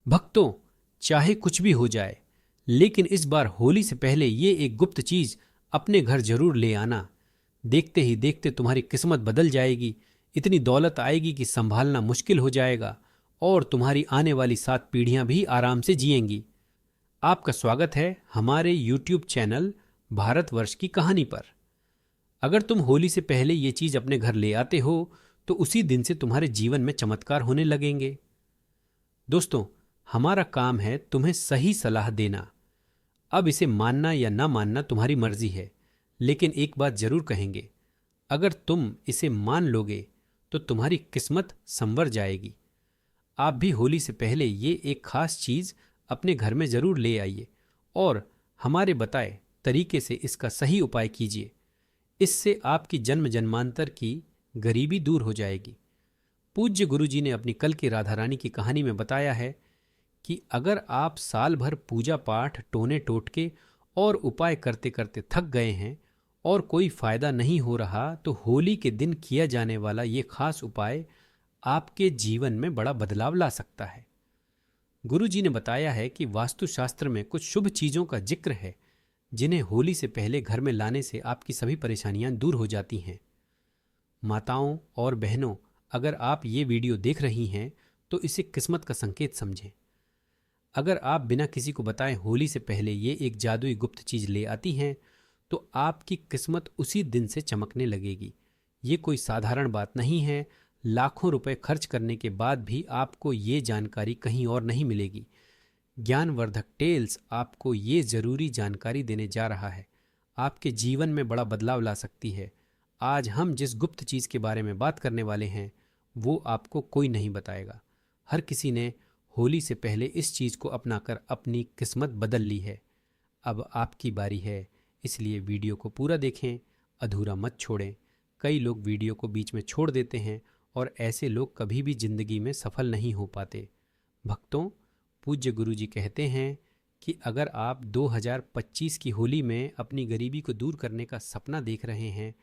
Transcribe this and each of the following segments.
भक्तों, चाहे कुछ भी हो जाए, लेकिन इस बार होली से पहले ये एक गुप्त चीज अपने घर जरूर ले आना। देखते ही देखते तुम्हारी किस्मत बदल जाएगी। इतनी दौलत आएगी कि संभालना मुश्किल हो जाएगा और तुम्हारी आने वाली 7 पीढ़ियां भी आराम से जिएंगी। आपका स्वागत है हमारे YouTube चैनल भारतवर्ष की कहानी पर। अगर तुम होली से पहले ये चीज अपने घर ले आते हो तो उसी दिन से तुम्हारे जीवन में चमत्कार होने लगेंगे। दोस्तों, हमारा काम है तुम्हें सही सलाह देना। अब इसे मानना या ना मानना तुम्हारी मर्जी है, लेकिन एक बात जरूर कहेंगे, अगर तुम इसे मान लोगे तो तुम्हारी किस्मत संवर जाएगी। आप भी होली से पहले ये एक खास चीज अपने घर में जरूर ले आइए और हमारे बताए तरीके से इसका सही उपाय कीजिए। इससे आपकी जन्म जन्मांतर की गरीबी दूर हो जाएगी। पूज्य गुरुजी ने अपनी कल की राधा रानी की कहानी में बताया है कि अगर आप साल भर पूजा पाठ, टोने टोटके और उपाय करते करते थक गए हैं और कोई फायदा नहीं हो रहा, तो होली के दिन किया जाने वाला ये खास उपाय आपके जीवन में बड़ा बदलाव ला सकता है। गुरुजी ने बताया है कि वास्तुशास्त्र में कुछ शुभ चीजों का जिक्र है जिन्हें होली से पहले घर में लाने से आपकी सभी परेशानियां दूर हो जाती हैं। माताओं और बहनों, अगर आप ये वीडियो देख रही हैं तो इसे किस्मत का संकेत समझें। अगर आप बिना किसी को बताए होली से पहले ये एक जादुई गुप्त चीज ले आती हैं तो आपकी किस्मत उसी दिन से चमकने लगेगी। ये कोई साधारण बात नहीं है। लाखों रुपए खर्च करने के बाद भी आपको ये जानकारी कहीं और नहीं मिलेगी। ज्ञानवर्धक टेल्स आपको ये जरूरी जानकारी देने जा रहा है, आपके जीवन में बड़ा बदलाव ला सकती है। आज हम जिस गुप्त चीज के बारे में बात करने वाले हैं वो आपको कोई नहीं बताएगा। हर किसी ने होली से पहले इस चीज को अपनाकर अपनी किस्मत बदल ली है। अब आपकी बारी है, इसलिए वीडियो को पूरा देखें, अधूरा मत छोड़ें। कई लोग वीडियो को बीच में छोड़ देते हैं और ऐसे लोग कभी भी जिंदगी में सफल नहीं हो पाते। भक्तों, पूज्य गुरुजी कहते हैं कि अगर आप 2025 की होली में अपनी गरीबी को दूर करने का सपना देख रहे हैं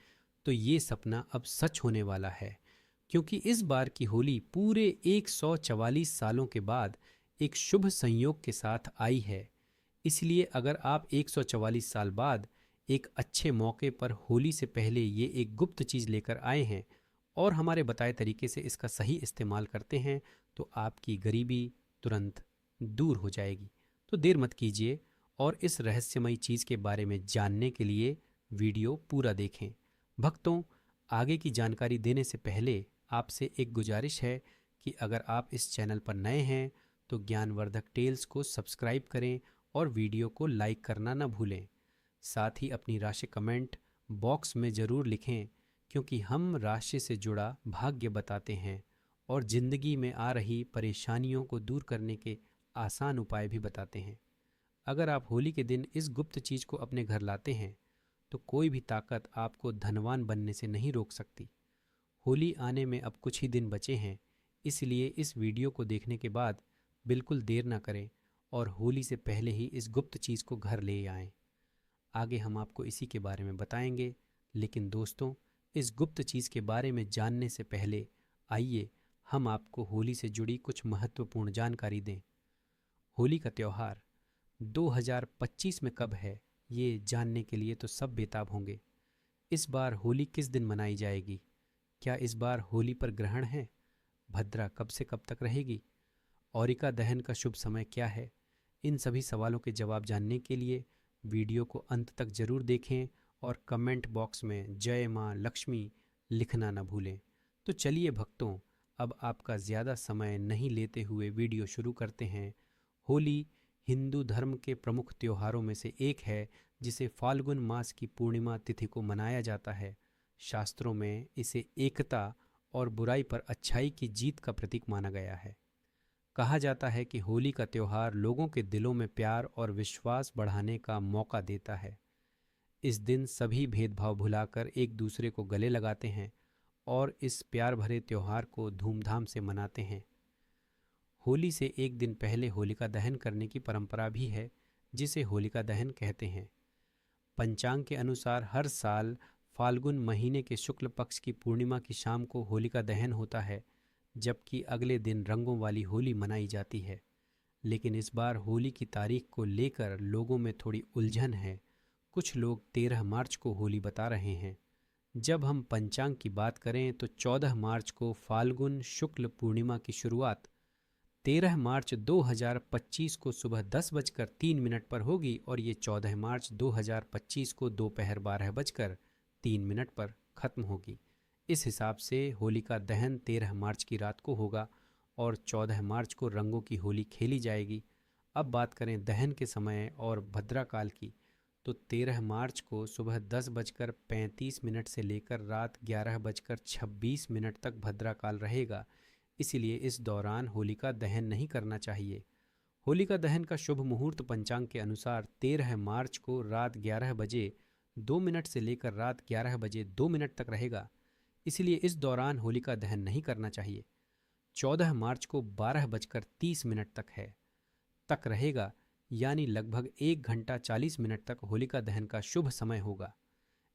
तो ये सपना अब सच होने वाला है, क्योंकि इस बार की होली पूरे 144 सालों के बाद एक शुभ संयोग के साथ आई है। इसलिए अगर आप 144 साल बाद एक अच्छे मौके पर होली से पहले ये एक गुप्त चीज लेकर आए हैं और हमारे बताए तरीके से इसका सही इस्तेमाल करते हैं तो आपकी गरीबी तुरंत दूर हो जाएगी। तो देर मत कीजिए और इस रहस्यमयी चीज के बारे में जानने के लिए वीडियो पूरा देखें। भक्तों, आगे की जानकारी देने से पहले आपसे एक गुजारिश है कि अगर आप इस चैनल पर नए हैं तो ज्ञानवर्धक टेल्स को सब्सक्राइब करें और वीडियो को लाइक करना न भूलें। साथ ही अपनी राशि कमेंट बॉक्स में ज़रूर लिखें, क्योंकि हम राशि से जुड़ा भाग्य बताते हैं और ज़िंदगी में आ रही परेशानियों को दूर करने के आसान उपाय भी बताते हैं। अगर आप होली के दिन इस गुप्त चीज़ को अपने घर लाते हैं तो कोई भी ताकत आपको धनवान बनने से नहीं रोक सकती। होली आने में अब कुछ ही दिन बचे हैं, इसलिए इस वीडियो को देखने के बाद बिल्कुल देर ना करें और होली से पहले ही इस गुप्त चीज़ को घर ले आएं। आगे हम आपको इसी के बारे में बताएंगे, लेकिन दोस्तों, इस गुप्त चीज़ के बारे में जानने से पहले आइए हम आपको होली से जुड़ी कुछ महत्वपूर्ण जानकारी दें। होली का त्यौहार 2025 में कब है, ये जानने के लिए तो सब बेताब होंगे। इस बार होली किस दिन मनाई जाएगी? क्या इस बार होली पर ग्रहण है? भद्रा कब से कब तक रहेगी? औरिका दहन का शुभ समय क्या है? इन सभी सवालों के जवाब जानने के लिए वीडियो को अंत तक जरूर देखें और कमेंट बॉक्स में जय माँ लक्ष्मी लिखना न भूलें। तो चलिए भक्तों, अब आपका ज़्यादा समय नहीं लेते हुए वीडियो शुरू करते हैं। होली हिंदू धर्म के प्रमुख त्योहारों में से एक है जिसे फाल्गुन मास की पूर्णिमा तिथि को मनाया जाता है। शास्त्रों में इसे एकता और बुराई पर अच्छाई की जीत का प्रतीक माना गया है। कहा जाता है कि होली का त्यौहार लोगों के दिलों में प्यार और विश्वास बढ़ाने का मौका देता है। इस दिन सभी भेदभाव भुलाकर एक दूसरे को गले लगाते हैं और इस प्यार भरे त्यौहार को धूमधाम से मनाते हैं। होली से एक दिन पहले होलिका दहन करने की परंपरा भी है, जिसे होलिका दहन कहते हैं। पंचांग के अनुसार हर साल फाल्गुन महीने के शुक्ल पक्ष की पूर्णिमा की शाम को होलिका दहन होता है, जबकि अगले दिन रंगों वाली होली मनाई जाती है। लेकिन इस बार होली की तारीख को लेकर लोगों में थोड़ी उलझन है। कुछ लोग 13 मार्च को होली बता रहे हैं। जब हम पंचांग की बात करें तो 14 मार्च को फाल्गुन शुक्ल पूर्णिमा की शुरुआत 13 मार्च 2025 को सुबह 10:03 पर होगी और ये 14 मार्च 2025 को दोपहर 12:03 पर खत्म होगी। इस हिसाब से होली का दहन 13 मार्च की रात को होगा और 14 मार्च को रंगों की होली खेली जाएगी। अब बात करें दहन के समय और भद्राकाल की, तो 13 मार्च को सुबह 10:35 से लेकर रात 11:26 तक भद्राकाल रहेगा। इसीलिए इस दौरान होली का दहन नहीं करना चाहिए। होली का दहन का शुभ मुहूर्त पंचांग के अनुसार 13 मार्च को रात 11:02 से लेकर रात 11:02 तक रहेगा। इसलिए इस दौरान होली का दहन नहीं करना चाहिए। 14 मार्च को 12:30 तक रहेगा, यानी लगभग 1 घंटा 40 मिनट तक होलिका दहन का शुभ समय होगा।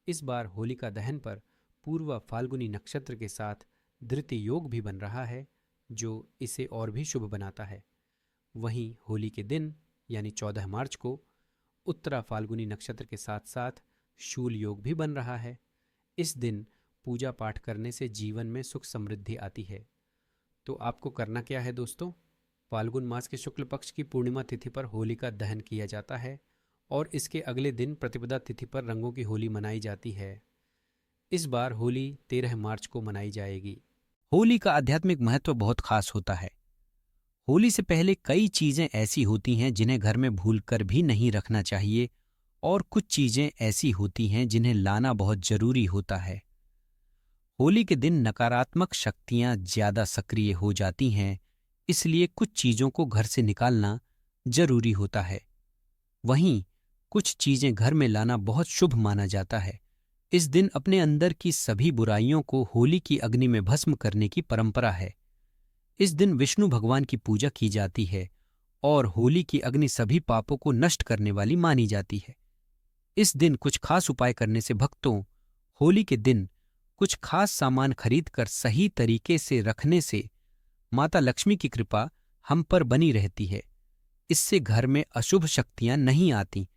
इस बार होलिका दहन पर पूर्व फाल्गुनी नक्षत्र के साथ धृति योग भी बन रहा है, जो इसे और भी शुभ बनाता है। वहीं होली के दिन यानी 14 मार्च को उत्तरा फाल्गुनी नक्षत्र के साथ साथ शूल योग भी बन रहा है। इस दिन पूजा पाठ करने से जीवन में सुख समृद्धि आती है। तो आपको करना क्या है दोस्तों? फाल्गुन मास के शुक्ल पक्ष की पूर्णिमा तिथि पर होली का दहन किया जाता है और इसके अगले दिन प्रतिपदा तिथि पर रंगों की होली मनाई जाती है। इस बार होली 13 मार्च को मनाई जाएगी। होली का आध्यात्मिक महत्व बहुत खास होता है। होली से पहले कई चीजें ऐसी होती हैं जिन्हें घर में भूलकर भी नहीं रखना चाहिए और कुछ चीजें ऐसी होती हैं जिन्हें लाना बहुत जरूरी होता है। होली के दिन नकारात्मक शक्तियां ज्यादा सक्रिय हो जाती हैं, इसलिए कुछ चीजों को घर से निकालना जरूरी होता है। वहीं कुछ चीजें घर में लाना बहुत शुभ माना जाता है। इस दिन अपने अंदर की सभी बुराइयों को होली की अग्नि में भस्म करने की परंपरा है। इस दिन विष्णु भगवान की पूजा की जाती है और होली की अग्नि सभी पापों को नष्ट करने वाली मानी जाती है। इस दिन कुछ खास उपाय करने से भक्तों होली के दिन कुछ खास सामान खरीदकर सही तरीके से रखने से माता लक्ष्मी की कृपा हम पर बनी रहती है। इससे घर में अशुभ शक्तियां नहीं आती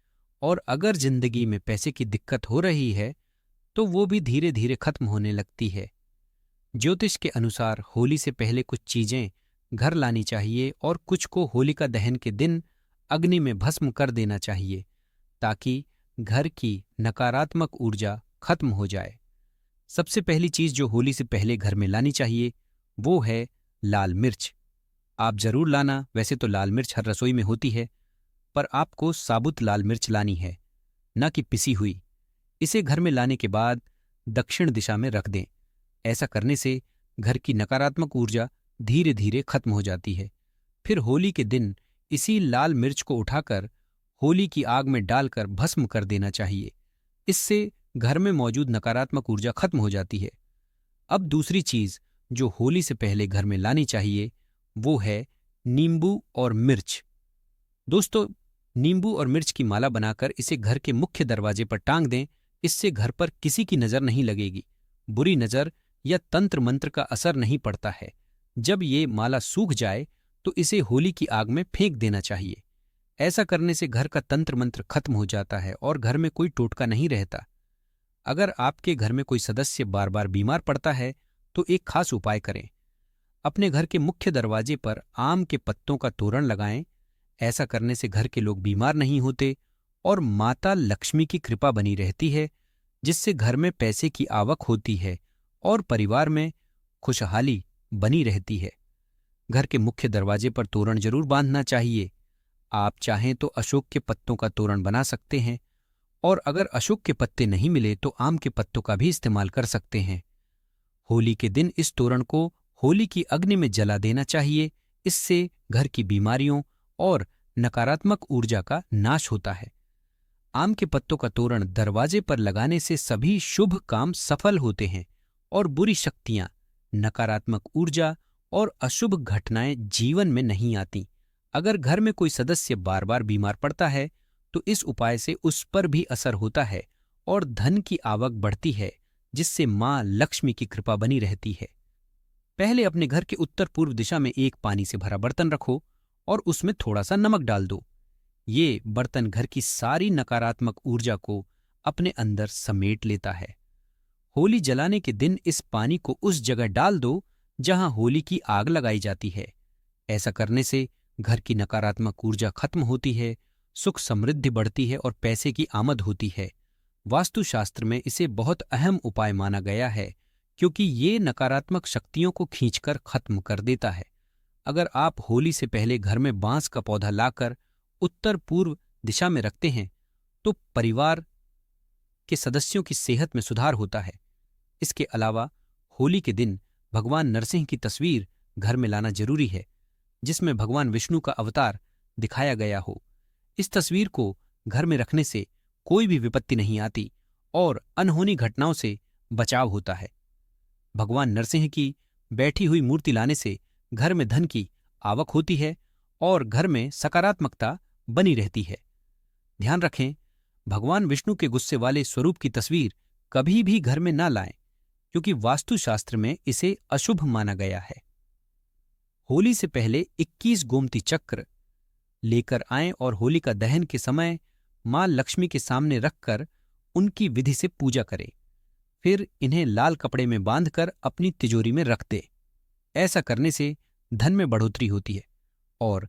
और अगर जिंदगी में पैसे की दिक्कत हो रही है तो वो भी धीरे धीरे खत्म होने लगती है। ज्योतिष के अनुसार होली से पहले कुछ चीजें घर लानी चाहिए और कुछ को होलिका दहन के दिन अग्नि में भस्म कर देना चाहिए, ताकि घर की नकारात्मक ऊर्जा खत्म हो जाए। सबसे पहली चीज जो होली से पहले घर में लानी चाहिए वो है लाल मिर्च। आप जरूर लाना। वैसे तो लाल मिर्च हर रसोई में होती है, पर आपको साबुत लाल मिर्च लानी है, न कि पिसी हुई। इसे घर में लाने के बाद दक्षिण दिशा में रख दें। ऐसा करने से घर की नकारात्मक ऊर्जा धीरे धीरे खत्म हो जाती है। फिर होली के दिन इसी लाल मिर्च को उठाकर होली की आग में डालकर भस्म कर देना चाहिए। इससे घर में मौजूद नकारात्मक ऊर्जा खत्म हो जाती है। अब दूसरी चीज जो होली से पहले घर में लानी चाहिए वो है नींबू और मिर्च। दोस्तों, नींबू और मिर्च की माला बनाकर इसे घर के मुख्य दरवाजे पर टांग दें। इससे घर पर किसी की नजर नहीं लगेगी, बुरी नजर या तंत्र मंत्र का असर नहीं पड़ता है। जब ये माला सूख जाए तो इसे होली की आग में फेंक देना चाहिए। ऐसा करने से घर का तंत्र मंत्र खत्म हो जाता है और घर में कोई टोटका नहीं रहता। अगर आपके घर में कोई सदस्य बार बार बीमार पड़ता है तो एक खास उपाय करें। अपने घर के मुख्य दरवाजे पर आम के पत्तों का तोरण लगाएं। ऐसा करने से घर के लोग बीमार नहीं होते और माता लक्ष्मी की कृपा बनी रहती है, जिससे घर में पैसे की आवक होती है और परिवार में खुशहाली बनी रहती है। घर के मुख्य दरवाजे पर तोरण जरूर बांधना चाहिए। आप चाहें तो अशोक के पत्तों का तोरण बना सकते हैं और अगर अशोक के पत्ते नहीं मिले तो आम के पत्तों का भी इस्तेमाल कर सकते हैं। होली के दिन इस तोरण को होली की अग्नि में जला देना चाहिए। इससे घर की बीमारियों और नकारात्मक ऊर्जा का नाश होता है। आम के पत्तों का तोरण दरवाजे पर लगाने से सभी शुभ काम सफल होते हैं और बुरी शक्तियां, नकारात्मक ऊर्जा और अशुभ घटनाएं जीवन में नहीं आती। अगर घर में कोई सदस्य बार बार बीमार पड़ता है तो इस उपाय से उस पर भी असर होता है और धन की आवक बढ़ती है, जिससे मां लक्ष्मी की कृपा बनी रहती है। पहले अपने घर के उत्तर पूर्व दिशा में एक पानी से भरा बर्तन रखो और उसमें थोड़ा सा नमक डाल दो। ये बर्तन घर की सारी नकारात्मक ऊर्जा को अपने अंदर समेट लेता है। होली जलाने के दिन इस पानी को उस जगह डाल दो जहां होली की आग लगाई जाती है। ऐसा करने से घर की नकारात्मक ऊर्जा खत्म होती है, सुख समृद्धि बढ़ती है और पैसे की आमद होती है। वास्तुशास्त्र में इसे बहुत अहम उपाय माना गया है क्योंकि ये नकारात्मक शक्तियों को खींचकर खत्म कर देता है। अगर आप होली से पहले घर में बांस का पौधा लाकर उत्तर पूर्व दिशा में रखते हैं तो परिवार के सदस्यों की सेहत में सुधार होता है। इसके अलावा होली के दिन भगवान नरसिंह की तस्वीर घर में लाना जरूरी है, जिसमें भगवान विष्णु का अवतार दिखाया गया हो। इस तस्वीर को घर में रखने से कोई भी विपत्ति नहीं आती और अनहोनी घटनाओं से बचाव होता है। भगवान नरसिंह की बैठी हुई मूर्ति लाने से घर में धन की आवक होती है और घर में सकारात्मकता बनी रहती है। ध्यान रखें, भगवान विष्णु के गुस्से वाले स्वरूप की तस्वीर कभी भी घर में ना लाएं, क्योंकि वास्तुशास्त्र में इसे अशुभ माना गया है। होली से पहले 21 गोमती चक्र लेकर आएं और होलिका दहन के समय मां लक्ष्मी के सामने रखकर उनकी विधि से पूजा करें। फिर इन्हें लाल कपड़े में बांधकर अपनी तिजोरी में रख दें। ऐसा करने से धन में बढ़ोतरी होती है और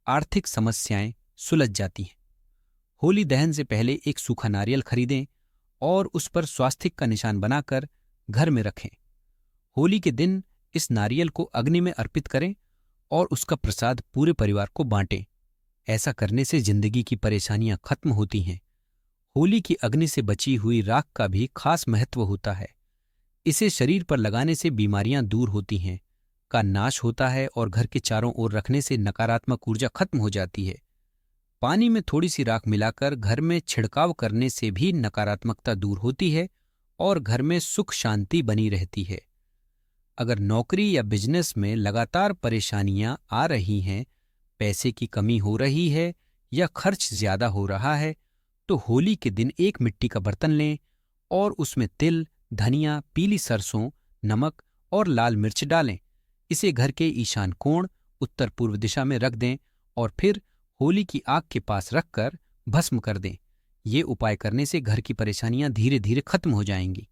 आर्थिक समस्याएं सुलझ जाती हैं। होली दहन से पहले एक सूखा नारियल खरीदें और उस पर स्वास्तिक का निशान बनाकर घर में रखें। होली के दिन इस नारियल को अग्नि में अर्पित करें और उसका प्रसाद पूरे परिवार को बांटें। ऐसा करने से जिंदगी की परेशानियां खत्म होती हैं। होली की अग्नि से बची हुई राख का भी खास महत्व होता है। इसे शरीर पर लगाने से बीमारियां दूर होती हैं, का नाश होता है और घर के चारों ओर रखने से नकारात्मक ऊर्जा खत्म हो जाती है। पानी में थोड़ी सी राख मिलाकर घर में छिड़काव करने से भी नकारात्मकता दूर होती है और घर में सुख शांति बनी रहती है। अगर नौकरी या बिजनेस में लगातार परेशानियां आ रही हैं, पैसे की कमी हो रही है या खर्च ज्यादा हो रहा है, तो होली के दिन एक मिट्टी का बर्तन लें और उसमें तिल, धनिया, पीली सरसों, नमक और लाल मिर्च डालें। इसे घर के ईशान कोण उत्तर पूर्व दिशा में रख दें और फिर होली की आग के पास रखकर भस्म कर दें। ये उपाय करने से घर की परेशानियां धीरे धीरे खत्म हो जाएंगी,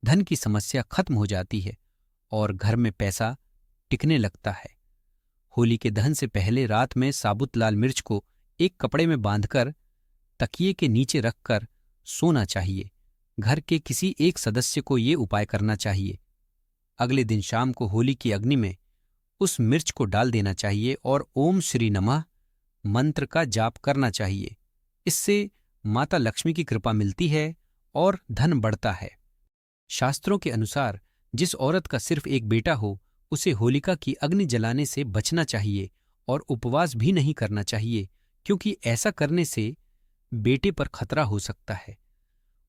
धन की समस्या खत्म हो जाती है और घर में पैसा टिकने लगता है। होली के दहन से पहले रात में साबुत लाल मिर्च को एक कपड़े में बांधकर तकिए के नीचे रखकर सोना चाहिए। घर के किसी एक सदस्य को ये उपाय करना चाहिए। अगले दिन शाम को होली की अग्नि में उस मिर्च को डाल देना चाहिए और ओम श्री नमः मंत्र का जाप करना चाहिए। इससे माता लक्ष्मी की कृपा मिलती है और धन बढ़ता है। शास्त्रों के अनुसार जिस औरत का सिर्फ एक बेटा हो उसे होलिका की अग्नि जलाने से बचना चाहिए और उपवास भी नहीं करना चाहिए, क्योंकि ऐसा करने से बेटे पर खतरा हो सकता है।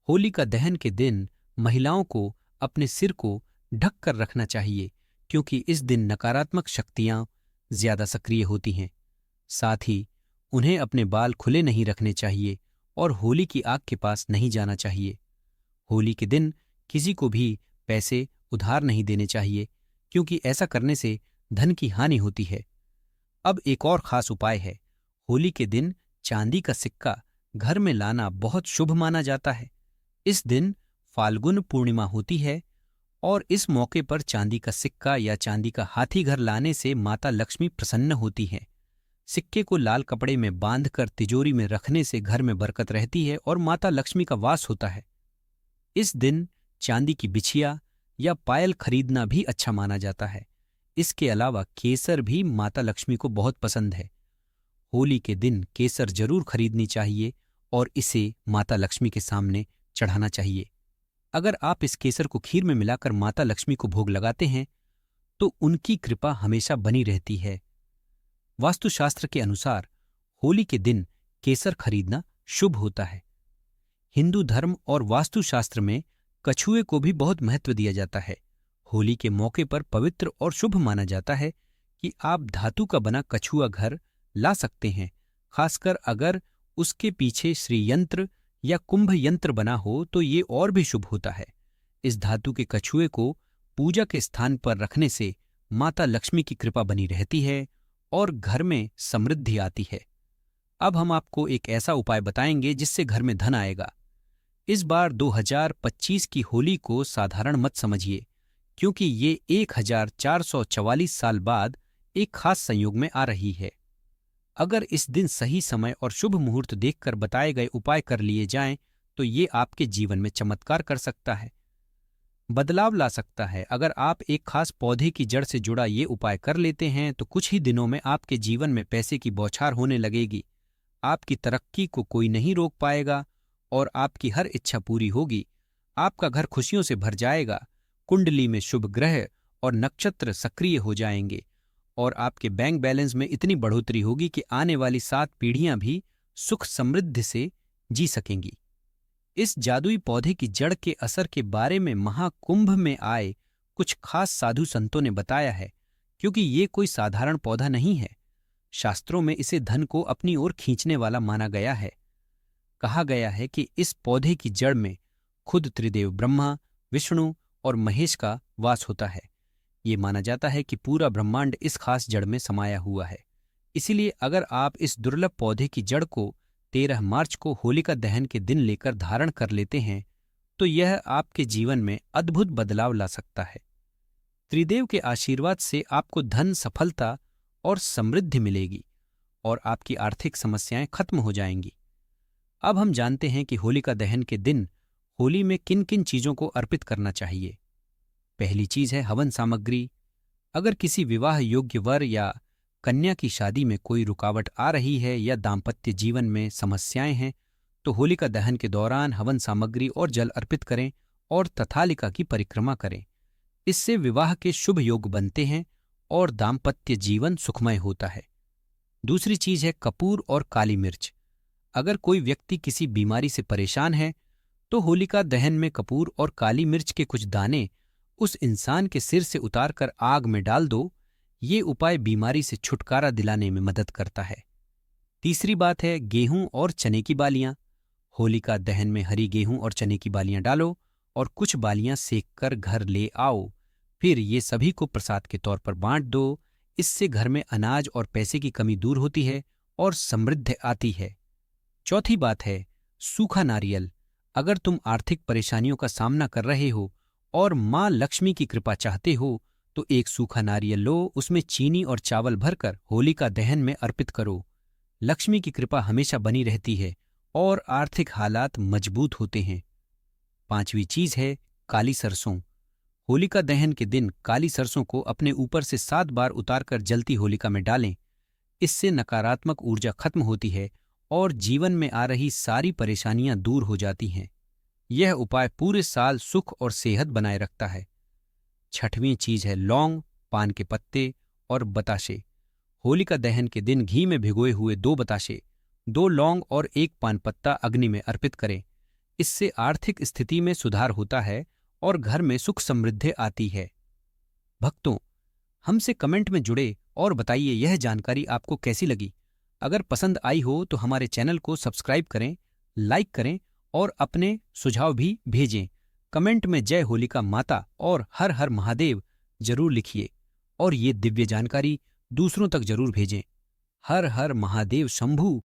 होलिका दहन के दिन महिलाओं को अपने सिर को ढक कर रखना चाहिए, क्योंकि इस दिन नकारात्मक शक्तियां ज्यादा सक्रिय होती हैं। साथ ही उन्हें अपने बाल खुले नहीं रखने चाहिए और होली की आग के पास नहीं जाना चाहिए। होली के दिन किसी को भी पैसे उधार नहीं देने चाहिए, क्योंकि ऐसा करने से धन की हानि होती है। अब एक और खास उपाय है। होली के दिन चांदी का सिक्का घर में लाना बहुत शुभ माना जाता है। इस दिन फाल्गुन पूर्णिमा होती है और इस मौके पर चांदी का सिक्का या चांदी का हाथी घर लाने से माता लक्ष्मी प्रसन्न होती हैं। सिक्के को लाल कपड़े में बांधकर तिजोरी में रखने से घर में बरकत रहती है और माता लक्ष्मी का वास होता है। इस दिन चांदी की बिछिया या पायल खरीदना भी अच्छा माना जाता है। इसके अलावा केसर भी माता लक्ष्मी को बहुत पसंद है। होली के दिन केसर जरूर खरीदनी चाहिए और इसे माता लक्ष्मी के सामने चढ़ाना चाहिए। अगर आप इस केसर को खीर में मिलाकर माता लक्ष्मी को भोग लगाते हैं तो उनकी कृपा हमेशा बनी रहती है। वास्तुशास्त्र के अनुसार होली के दिन केसर खरीदना शुभ होता है। हिंदू धर्म और वास्तुशास्त्र में कछुए को भी बहुत महत्व दिया जाता है। होली के मौके पर पवित्र और शुभ माना जाता है कि आप धातु का बना कछुआ घर ला सकते हैं, खासकर अगर उसके पीछे श्रीयंत्र या कुंभ यंत्र बना हो तो ये और भी शुभ होता है। इस धातु के कछुए को पूजा के स्थान पर रखने से माता लक्ष्मी की कृपा बनी रहती है और घर में समृद्धि आती है। अब हम आपको एक ऐसा उपाय बताएंगे जिससे घर में धन आएगा। इस बार 2025 की होली को साधारण मत समझिए, क्योंकि ये 1444 साल बाद एक खास संयोग में आ रही है। अगर इस दिन सही समय और शुभ मुहूर्त देखकर बताए गए उपाय कर लिए जाएं, तो ये आपके जीवन में चमत्कार कर सकता है, बदलाव ला सकता है। अगर आप एक खास पौधे की जड़ से जुड़ा ये उपाय कर लेते हैं तो कुछ ही दिनों में आपके जीवन में पैसे की बौछार होने लगेगी। आपकी तरक्की को कोई नहीं रोक पाएगा और आपकी हर इच्छा पूरी होगी। आपका घर खुशियों से भर जाएगा। कुंडली में शुभ ग्रह और नक्षत्र सक्रिय हो जाएंगे और आपके बैंक बैलेंस में इतनी बढ़ोतरी होगी कि आने वाली 7 पीढ़ियां भी सुख समृद्धि से जी सकेंगी। इस जादुई पौधे की जड़ के असर के बारे में महाकुंभ में आए कुछ खास साधु संतों ने बताया है, क्योंकि ये कोई साधारण पौधा नहीं है। शास्त्रों में इसे धन को अपनी ओर खींचने वाला माना गया है। कहा गया है कि इस पौधे की जड़ में खुद त्रिदेव ब्रह्मा, विष्णु और महेश का वास होता है। ये माना जाता है कि पूरा ब्रह्मांड इस खास जड़ में समाया हुआ है। इसीलिए अगर आप इस दुर्लभ पौधे की जड़ को 13 मार्च को होलिका दहन के दिन लेकर धारण कर लेते हैं तो यह आपके जीवन में अद्भुत बदलाव ला सकता है। त्रिदेव के आशीर्वाद से आपको धन, सफलता और समृद्धि मिलेगी और आपकी आर्थिक समस्याएं खत्म हो जाएंगी। अब हम जानते हैं कि होलिका दहन के दिन होली में किन किन चीजों को अर्पित करना चाहिए। पहली चीज है हवन सामग्री। अगर किसी विवाह योग्य वर या कन्या की शादी में कोई रुकावट आ रही है या दाम्पत्य जीवन में समस्याएं हैं तो होलिका दहन के दौरान हवन सामग्री और जल अर्पित करें और तथालिका की परिक्रमा करें। इससे विवाह के शुभ योग बनते हैं और दाम्पत्य जीवन सुखमय होता है। दूसरी चीज है कपूर और काली मिर्च। अगर कोई व्यक्ति किसी बीमारी से परेशान है तो होलिका दहन में कपूर और काली मिर्च के कुछ दाने उस इंसान के सिर से उतारकर आग में डाल दो। ये उपाय बीमारी से छुटकारा दिलाने में मदद करता है। तीसरी बात है गेहूं और चने की बालियां। होलिका दहन में हरी गेहूं और चने की बालियां डालो और कुछ बालियां सेक कर घर ले आओ। फिर ये सभी को प्रसाद के तौर पर बांट दो। इससे घर में अनाज और पैसे की कमी दूर होती है और समृद्धि आती है। चौथी बात है सूखा नारियल। अगर तुम आर्थिक परेशानियों का सामना कर रहे हो और मां लक्ष्मी की कृपा चाहते हो तो एक सूखा नारियल लो, उसमें चीनी और चावल भरकर होलिका दहन में अर्पित करो। लक्ष्मी की कृपा हमेशा बनी रहती है और आर्थिक हालात मजबूत होते हैं। पांचवी चीज है काली सरसों। होलिका दहन के दिन काली सरसों को अपने ऊपर से 7 बार उतारकर जलती होलिका में डालें। इससे नकारात्मक ऊर्जा खत्म होती है और जीवन में आ रही सारी परेशानियां दूर हो जाती हैं। यह उपाय पूरे साल सुख और सेहत बनाए रखता है। छठवीं चीज है लौंग, पान के पत्ते और बताशे। होलिका दहन के दिन घी में भिगोए हुए 2 बताशे, 2 लौंग और 1 पान पत्ता अग्नि में अर्पित करें। इससे आर्थिक स्थिति में सुधार होता है और घर में सुख समृद्धि आती है। भक्तों, हमसे कमेंट में जुड़े और बताइए यह जानकारी आपको कैसी लगी। अगर पसंद आई हो तो हमारे चैनल को सब्सक्राइब करें, लाइक करें और अपने सुझाव भी भेजें। कमेंट में जय होलिका माता और हर हर महादेव जरूर लिखिए और ये दिव्य जानकारी दूसरों तक जरूर भेजें। हर हर महादेव शंभू।